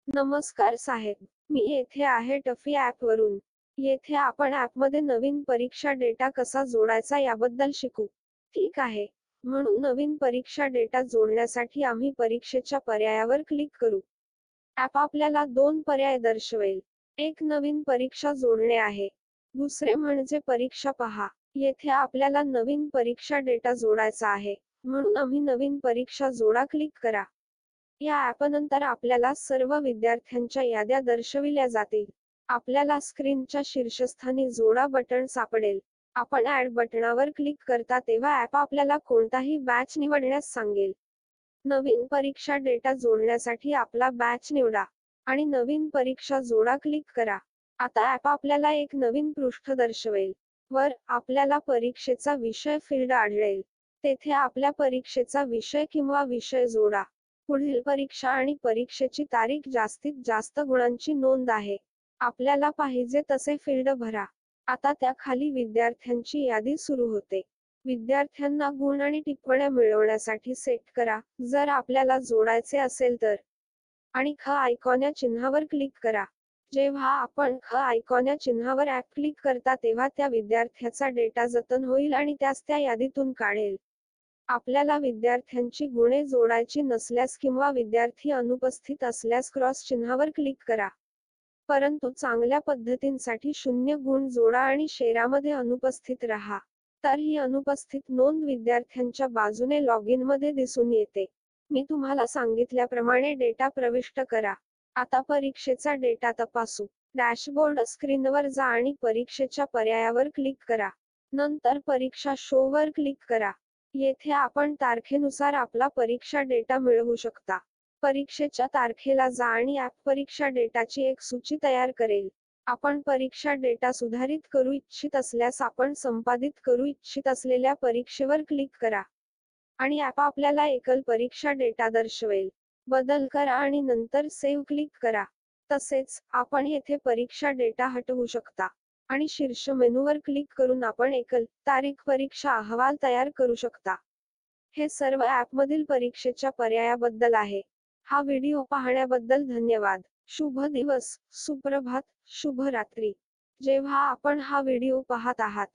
नमस्कार साहेब, मी येथे आहे TuFee ॲपवरून. येथे आपण ॲपमध्ये नवीन परीक्षा डेटा कसा जोडायचा याबद्दल शिकू. ठीक आहे. म्हणून नवीन परीक्षा डेटा जोडण्यासाठी आम्ही परीक्षेच्या पर्यायावर क्लिक करू. ॲप आपल्याला 2 पर्याय दर्शवेल. एक नवीन परीक्षा जोडणे आहे. दुसरे म्हणजे परीक्षा पहा. येथे आपल्याला नवीन परीक्षा डेटा जोडायचा आहे. म्हणून आम्ही नवीन परीक्षा जोडा क्लिक करा. या ॲपनंतर आपल्याला सर्व विद्यार्थ्यांच्या याद्या दर्शविल्या जातील. आपल्याला स्क्रीनच्या शीर्षस्थानी जोडा बटण सापडेल. आपण ॲड बटणावर क्लिक करता तेव्हा ॲप आपल्याला कोणताही बॅच निवडण्यास सांगेल. नवीन परीक्षा डेटा जोडण्यासाठी आपला बॅच निवडा आणि नवीन परीक्षा जोडा क्लिक करा. आता ॲप आपल्याला एक नवीन पृष्ठ दर्शवेल. वर आपल्याला परीक्षेचा विषय फील्ड आढळेल. तेथे आपल्या परीक्षेचा विषय किंवा विषय जोडा. पुढील परीक्षा आणि परीक्षेची तारीख जास्तीत जास्त गुणांची नोंद आहे. आपल्याला पाहिजे तसे फील्ड भरा. आता त्याखाली विद्यार्थ्यांची यादी सुरू होते. विद्यार्थ्यांना गुण आणि टिप्पण्या मिळवण्यासाठी सेट करा, जर आपल्याला जोडायचे असेल तर. आणि ख आयकॉन या चिन्हावर क्लिक करा. जेव्हा आपण ख आयकॉन या चिन्हावर ॲप क्लिक करता तेव्हा त्या विद्यार्थ्याचा डेटा जतन होईल आणि त्यास त्या यादीतून काढेल. आपल्याला विद्यार्थ्यांची गुणे जोडायची नसल्यास किंवा विद्यार्थी अनुपस्थित असल्यास क्रॉस चिन्हावर क्लिक करा. परंतु चांगल्या पद्धतींसाठी 0 गुण जोडा आणि शेरामध्ये अनुपस्थित राहा. तर ही अनुपस्थित नोंद विद्यार्थ्यांच्या बाजूने लॉगिनमध्ये दिसून येते. मी तुम्हाला सांगितल्याप्रमाणे डेटा प्रविष्ट करा. आता परीक्षेचा डेटा तपासू. डॅशबोर्ड स्क्रीनवर जा आणि परीक्षेच्या पर्यायावर क्लिक करा. नंतर परीक्षा शो वर क्लिक करा. येथे आपण तारखेनुसार आपला परीक्षा डेटा मिळवू शकता. परीक्षेच्या तारखेला जा आणि ॲप परीक्षा डेटाची एक सूची तयार करेल. आपण परीक्षा डेटा सुधारित करू इच्छित असल्यास आपण संपादित करू इच्छित असलेल्या परीक्षेवर क्लिक करा. आणि ॲप आपल्याला एकल परीक्षा डेटा दर्शवेल. बदल करा आणि नंतर सेव्ह क्लिक करा. तसेच, आपण येथे परीक्षा डेटा हटवू शकता. आणि शीर्ष मेनूवर क्लिक करून आपण एकल तारीख परीक्षा अहवाल तयार करू शकता. हे सर्व ॲपमधील परीक्षेच्या पर्यायाबद्दल आहे. हा व्हिडिओ पाहण्याबद्दल धन्यवाद. शुभ दिवस, सुप्रभात, शुभ रात्री. जेव्हा आपण हा व्हिडिओ पाहत आहात